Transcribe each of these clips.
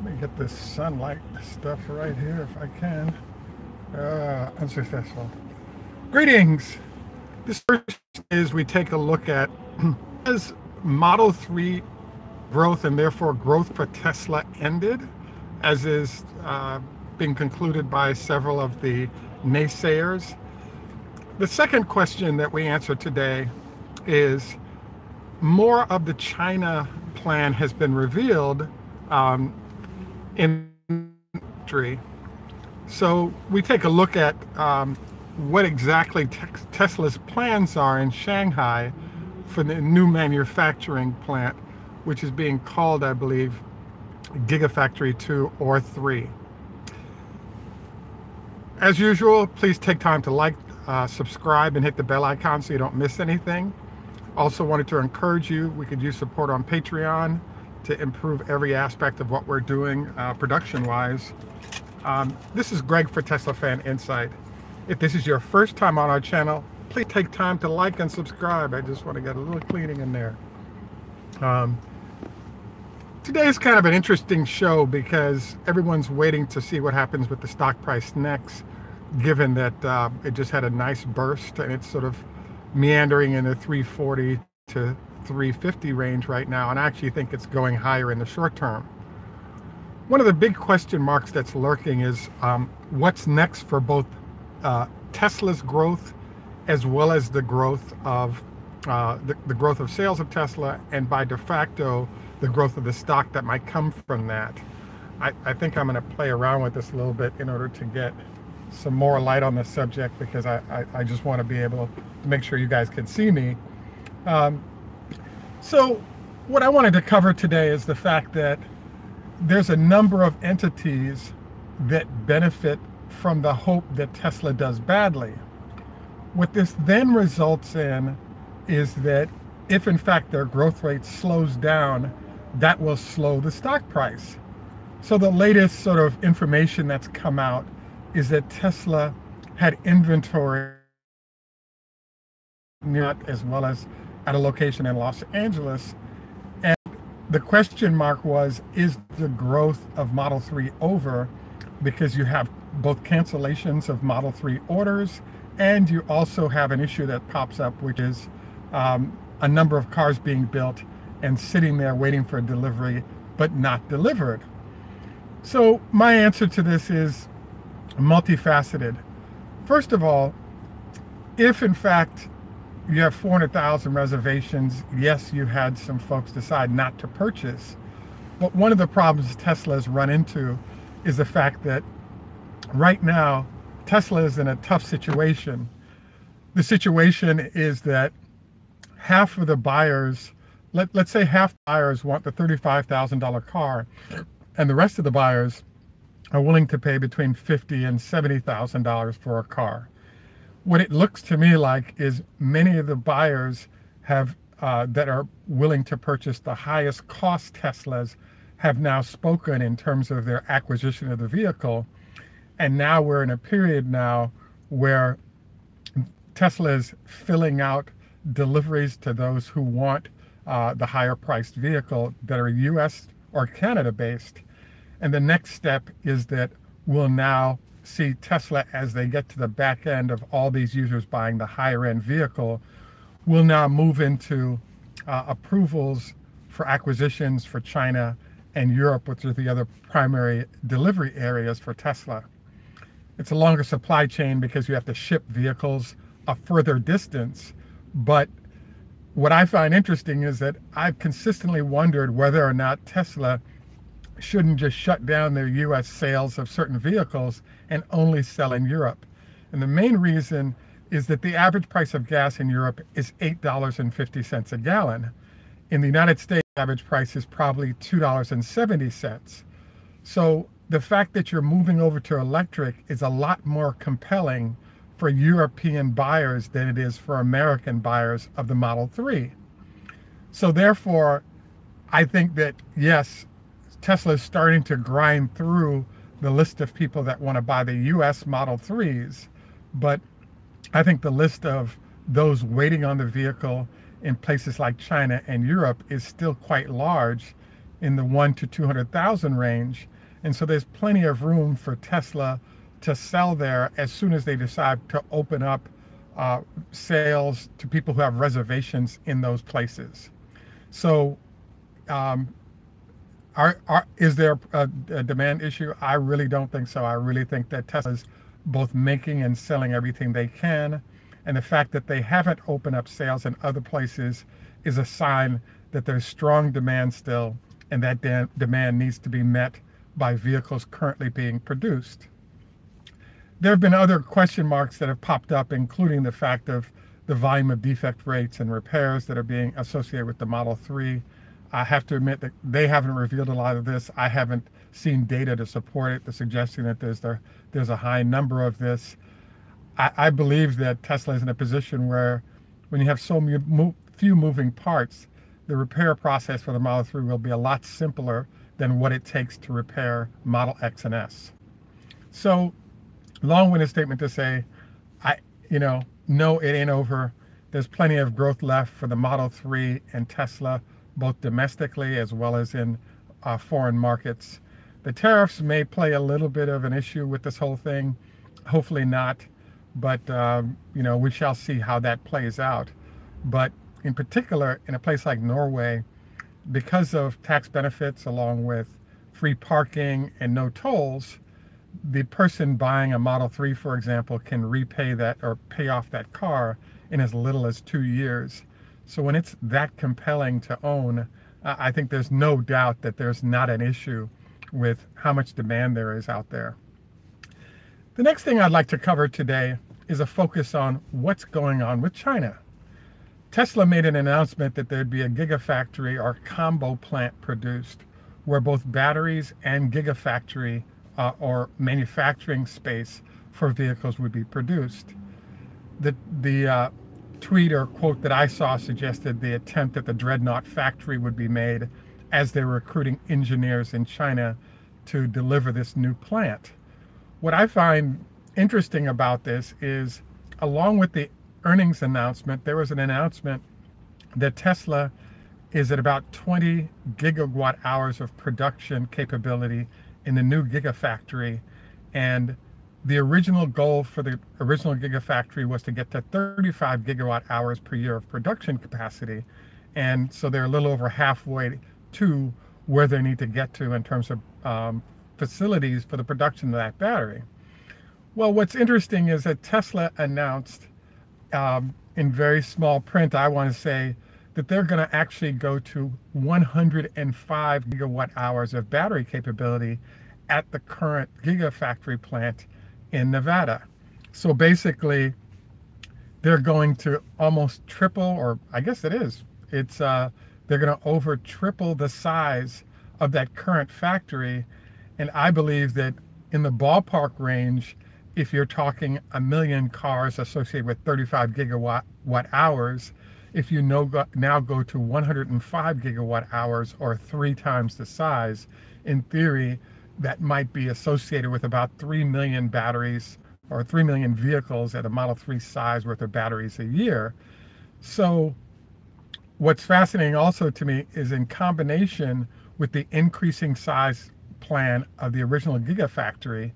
me get this sunlight stuff right here if I can. Unsuccessful. Greetings. This first is we take a look at has Model 3 growth and therefore growth for Tesla ended, as is being concluded by several of the naysayers. The second question that we answer today is more of the China plan has been revealed in history. So we take a look at what exactly Tesla's plans are in Shanghai for the new manufacturing plant, which is being called, I believe, Gigafactory 2 or 3. As usual, please take time to like, subscribe, and hit the bell icon so you don't miss anything. Also wanted to encourage you, we could use support on Patreon to improve every aspect of what we're doing production-wise. This is Greg for Tesla Fan Insight. If this is your first time on our channel, please take time to like and subscribe. I just want to get a little cleaning in there. Today is kind of an interesting show because everyone's waiting to see what happens with the stock price next, given that it just had a nice burst and it's sort of meandering in the 340 to 350 range right now, and I actually think it's going higher in the short term. One of the big question marks that's lurking is what's next for both Tesla's growth as well as the growth of the growth of sales of Tesla, and by de facto the growth of the stock that might come from that. I think I'm going to play around with this a little bit in order to get some more light on the subject, because I just want to be able to make sure you guys can see me. So what I wanted to cover today is the fact that there's a number of entities that benefit from the hope that Tesla does badly. What this then results in is that if in fact their growth rate slows down, that will slow the stock price. So the latest sort of information that's come out is that Tesla had inventory as well as at a location in Los Angeles. And the question mark was, is the growth of Model 3 over? Because you have both cancellations of Model 3 orders, and you also have an issue that pops up, which is a number of cars being built and sitting there waiting for delivery, but not delivered. So my answer to this is multifaceted. First of all, if in fact you have 400,000 reservations, yes, you had some folks decide not to purchase. But one of the problems Tesla has run into is the fact that right now, Tesla is in a tough situation. The situation is that half of the buyers, let's say half the buyers want the $35,000 car, and the rest of the buyers are willing to pay between $50,000 and $70,000 for a car. What it looks to me like is many of the buyers have that are willing to purchase the highest cost Teslas have now spoken in terms of their acquisition of the vehicle. And now we're in a period now where Tesla is filling out deliveries to those who want the higher priced vehicle that are US or Canada based. And the next step is that we'll now see Tesla, as they get to the back end of all these users buying the higher end vehicle, will now move into approvals for acquisitions for China and Europe, which are the other primary delivery areas for Tesla. It's a longer supply chain because you have to ship vehicles a further distance. But what I find interesting is that I've consistently wondered whether or not Tesla shouldn't just shut down their US sales of certain vehicles and only sell in Europe. And the main reason is that the average price of gas in Europe is $8.50 a gallon. In the United States, the average price is probably $2.70. So the fact that you're moving over to electric is a lot more compelling for European buyers than it is for American buyers of the Model 3. So therefore, I think that, yes, Tesla is starting to grind through the list of people that want to buy the US Model 3s, but I think the list of those waiting on the vehicle in places like China and Europe is still quite large, in the 100,000 to 200,000 range. And so there's plenty of room for Tesla to sell there as soon as they decide to open up sales to people who have reservations in those places. So um, is there a demand issue? I really don't think so. I really think that Tesla's both making and selling everything they can. And the fact that they haven't opened up sales in other places is a sign that there's strong demand still, and that demand needs to be met by vehicles currently being produced. There have been other question marks that have popped up, including the fact of the volume of defect rates and repairs that are being associated with the Model 3. I have to admit that they haven't revealed a lot of this. I haven't seen data to support it, the suggestion that there's a high number of this. I believe that Tesla is in a position where when you have so few moving parts, the repair process for the Model 3 will be a lot simpler than what it takes to repair Model X and S. So, long-winded statement to say, no, it ain't over. There's plenty of growth left for the Model 3 and Tesla, both domestically as well as in foreign markets. The tariffs may play a little bit of an issue with this whole thing. Hopefully not, but we shall see how that plays out. But in particular, in a place like Norway, because of tax benefits along with free parking and no tolls, the person buying a Model 3, for example, can repay that or pay off that car in as little as 2 years. So when it's that compelling to own, I think there's no doubt that there's not an issue with how much demand there is out there. The next thing I'd like to cover today is a focus on what's going on with China. Tesla made an announcement that there'd be a gigafactory or combo plant produced where both batteries and gigafactory or manufacturing space for vehicles would be produced. The tweet or quote that I saw suggested the attempt that the Dreadnought factory would be made as they're recruiting engineers in China to deliver this new plant. What I find interesting about this is, along with the earnings announcement, there was an announcement that Tesla is at about 20 gigawatt hours of production capability in the new gigafactory, and the original goal for the original gigafactory was to get to 35 gigawatt hours per year of production capacity, and so they're a little over halfway to where they need to get to in terms of facilities for the production of that battery. Well, what's interesting is that Tesla announced in very small print, I want to say, that they're going to actually go to 105 gigawatt hours of battery capability at the current gigafactory plant in Nevada. So basically, they're going to almost triple, or I guess it is, they're going to over triple the size of that current factory. And I believe that in the ballpark range, if you're talking 1 million cars associated with 35 gigawatt hours, if you now go to 105 gigawatt hours or 3 times the size, in theory, that might be associated with about 3 million batteries or 3 million vehicles at a Model 3 size worth of batteries a year. So what's fascinating also to me is, in combination with the increasing size plan of the original Gigafactory,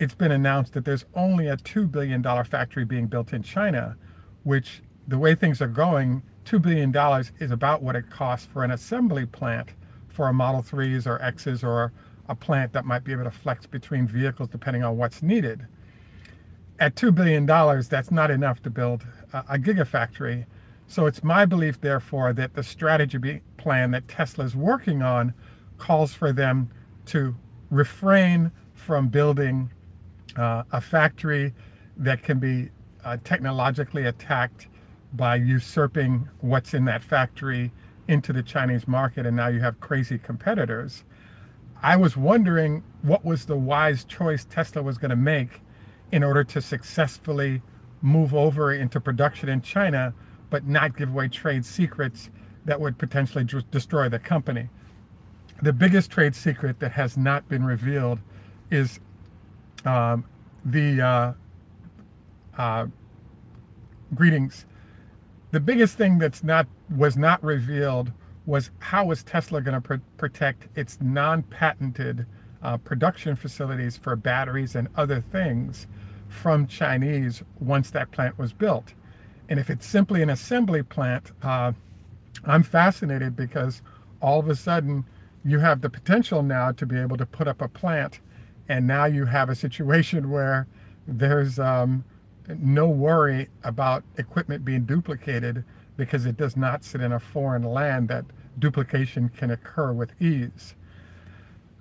it's been announced that there's only a $2 billion factory being built in China, which, the way things are going, $2 billion is about what it costs for an assembly plant for a Model 3s or Xs, or a plant that might be able to flex between vehicles depending on what's needed. At $2 billion, that's not enough to build a gigafactory. So it's my belief, therefore, that the strategy plan that Tesla's working on calls for them to refrain from building a factory that can be technologically attacked by usurping what's in that factory into the Chinese market, and now you have crazy competitors. I was wondering what was the wise choice Tesla was going to make in order to successfully move over into production in China, but not give away trade secrets that would potentially destroy the company. The biggest trade secret that has not been revealed is greetings. The biggest thing was not revealed was how was Tesla going to protect its non-patented production facilities for batteries and other things from Chinese once that plant was built. And if it's simply an assembly plant, I'm fascinated because all of a sudden you have the potential now to be able to put up a plant, and now you have a situation where there's no worry about equipment being duplicated because it does not sit in a foreign land that duplication can occur with ease.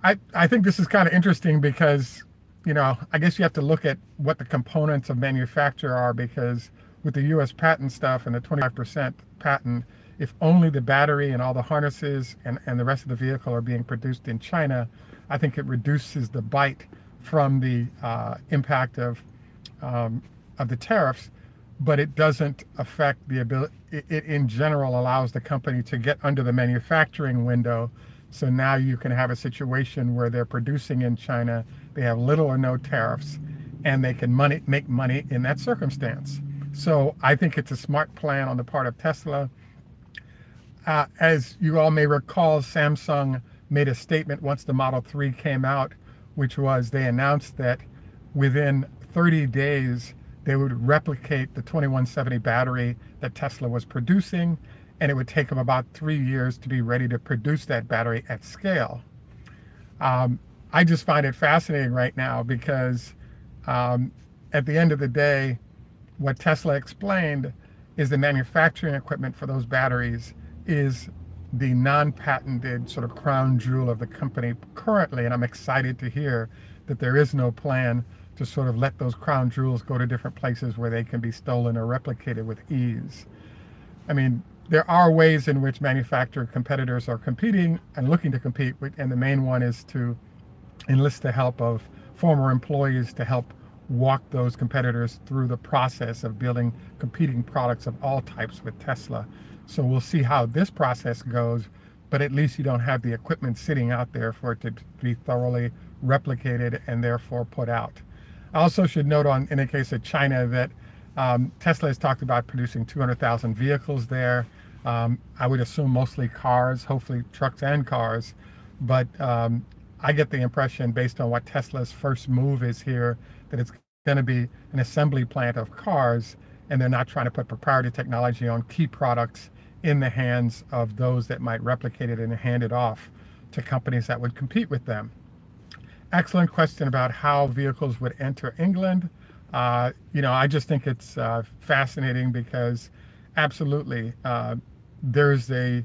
I think this is kind of interesting because, I guess you have to look at what the components of manufacture are, because with the US patent stuff and the 25% patent, if only the battery and all the harnesses and the rest of the vehicle are being produced in China, I think it reduces the bite from the impact of the tariffs, but it doesn't affect the ability. It in general allows the company to get under the manufacturing window. So now you can have a situation where they're producing in China, they have little or no tariffs, and they can make money in that circumstance. So I think it's a smart plan on the part of Tesla. As you all may recall, Samsung made a statement once the Model 3 came out, which was they announced that within 30 days, they would replicate the 2170 battery that Tesla was producing, and it would take them about 3 years to be ready to produce that battery at scale. I just find it fascinating right now because at the end of the day, what Tesla explained is the manufacturing equipment for those batteries is the non-patented sort of crown jewel of the company currently, and I'm excited to hear that there is no plan to sort of let those crown jewels go to different places where they can be stolen or replicated with ease. I mean, there are ways in which manufacturer competitors are competing and looking to compete, and the main one is to enlist the help of former employees to help walk those competitors through the process of building competing products of all types with Tesla. So we'll see how this process goes, but at least you don't have the equipment sitting out there for it to be thoroughly replicated and therefore put out. I also should note in the case of China that Tesla has talked about producing 200,000 vehicles there. I would assume mostly cars, hopefully trucks and cars, but I get the impression based on what Tesla's first move is here that it's going to be an assembly plant of cars, and they're not trying to put proprietary technology on key products in the hands of those that might replicate it and hand it off to companies that would compete with them. Excellent question about how vehicles would enter England. I just think it's fascinating because absolutely there's a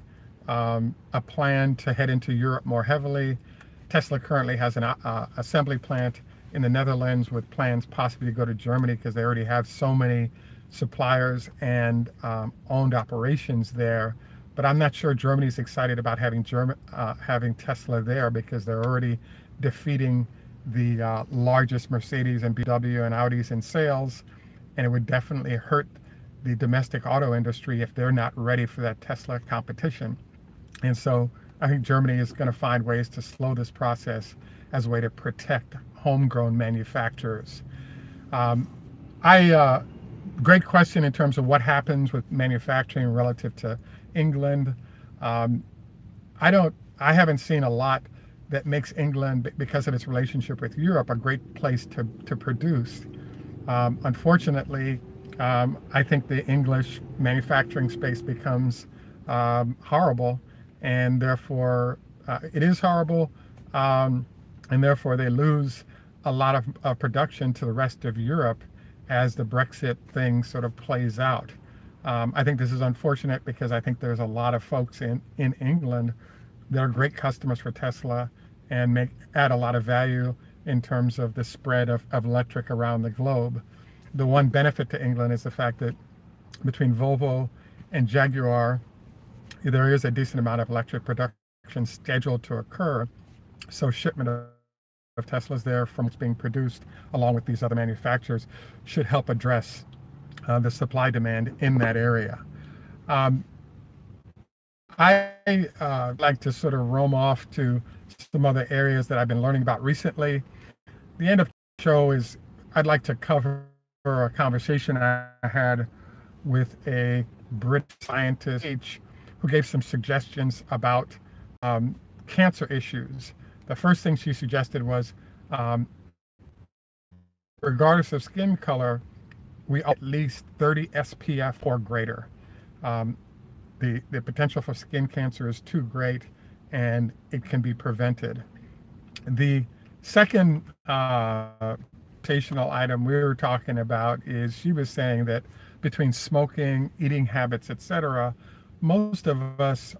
plan to head into Europe more heavily. Tesla currently has an assembly plant in the Netherlands with plans possibly to go to Germany because they already have so many suppliers and owned operations there. But I'm not sure Germany's excited about having Tesla there because they're already defeating the largest Mercedes and BMW and Audis in sales, and it would definitely hurt the domestic auto industry if they're not ready for that Tesla competition. And so I think Germany is going to find ways to slow this process as a way to protect homegrown manufacturers. Great question in terms of what happens with manufacturing relative to England. I haven't seen a lot that makes England, because of its relationship with Europe, a great place to produce. Unfortunately, I think the English manufacturing space becomes horrible, and therefore it is horrible, and therefore they lose a lot of production to the rest of Europe as the Brexit thing sort of plays out. I think this is unfortunate because I think there's a lot of folks in England that are great customers for Tesla and add a lot of value in terms of the spread of electric around the globe. The one benefit to England is the fact that between Volvo and Jaguar, there is a decent amount of electric production scheduled to occur. So shipment of Teslas there from what's being produced along with these other manufacturers should help address the supply demand in that area. I like to sort of roam off to some other areas that I've been learning about recently. The end of the show is I'd like to cover a conversation I had with a British scientist who gave some suggestions about cancer issues. the first thing she suggested was, regardless of skin color, we at least 30 SPF or greater. Um, the potential for skin cancer is too great, and it can be prevented. The second rotational item we were talking about is she was saying that between smoking, eating habits, etc., most of us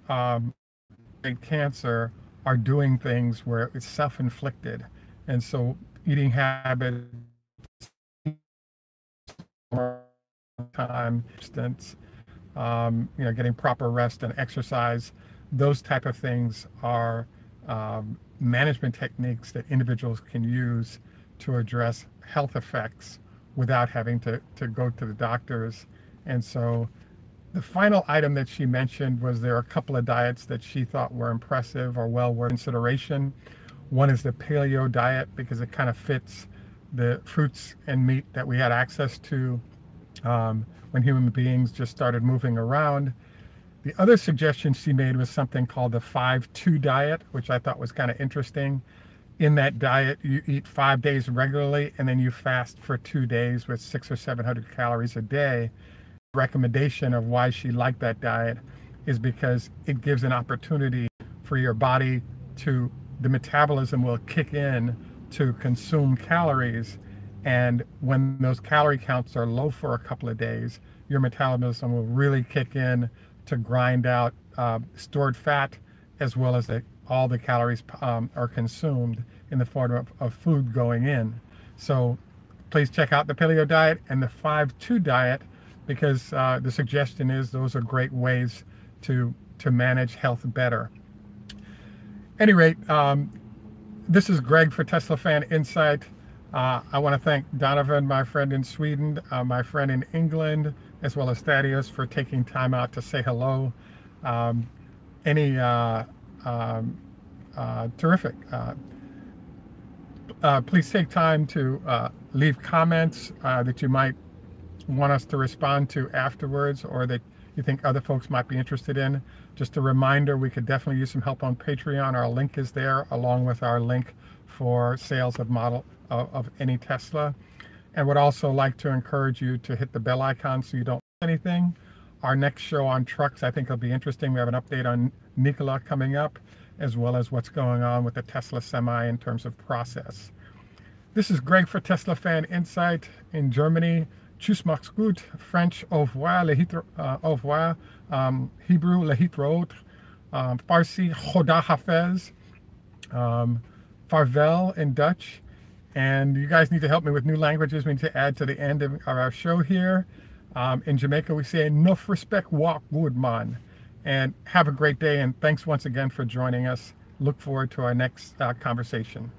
cancer are doing things where it's self-inflicted, and so eating habits, time, distance, getting proper rest and exercise, those type of things are management techniques that individuals can use to address health effects without having to go to the doctors. And so the final item that she mentioned was there are a couple of diets that she thought were impressive or well worth consideration. One is the paleo diet, because it kind of fits the fruits and meat that we had access to when human beings just started moving around. The other suggestion she made was something called the 5-2 diet, which I thought was kind of interesting. In that diet, you eat 5 days regularly, and then you fast for 2 days with 600 or 700 calories a day. Recommendation of why she liked that diet is because it gives an opportunity for your body to, the metabolism will kick in to consume calories, and when those calorie counts are low for a couple of days, your metabolism will really kick in to grind out stored fat, as well as all the calories are consumed in the form of food going in. So please check out the paleo diet and the 5-2 diet, because the suggestion is those are great ways to manage health better. At any rate, this is Greg for Tesla Fan Insight. I want to thank Donovan, my friend in Sweden, my friend in England, as well as Thaddeus, for taking time out to say hello. Terrific. Please take time to leave comments that you might want us to respond to afterwards, or that you think other folks might be interested in. Just a reminder, we could definitely use some help on Patreon. Our link is there, along with our link for sales of any Tesla. And would also like to encourage you to hit the bell icon so you don't miss anything. Our next show on trucks, I think, will be interesting. We have an update on Nikola coming up, as well as what's going on with the Tesla Semi in terms of process. This is Greg for Tesla Fan Insight in Germany. Tschüss, macht's gut. French, au revoir, au revoir. Hebrew, lehitraot. Farsi, choda hafez. Farvel in Dutch. And you guys need to help me with new languages. We need to add to the end of our show here. In Jamaica, we say, "Nuff respect, walk good, man." And have a great day. And thanks once again for joining us. Look forward to our next conversation.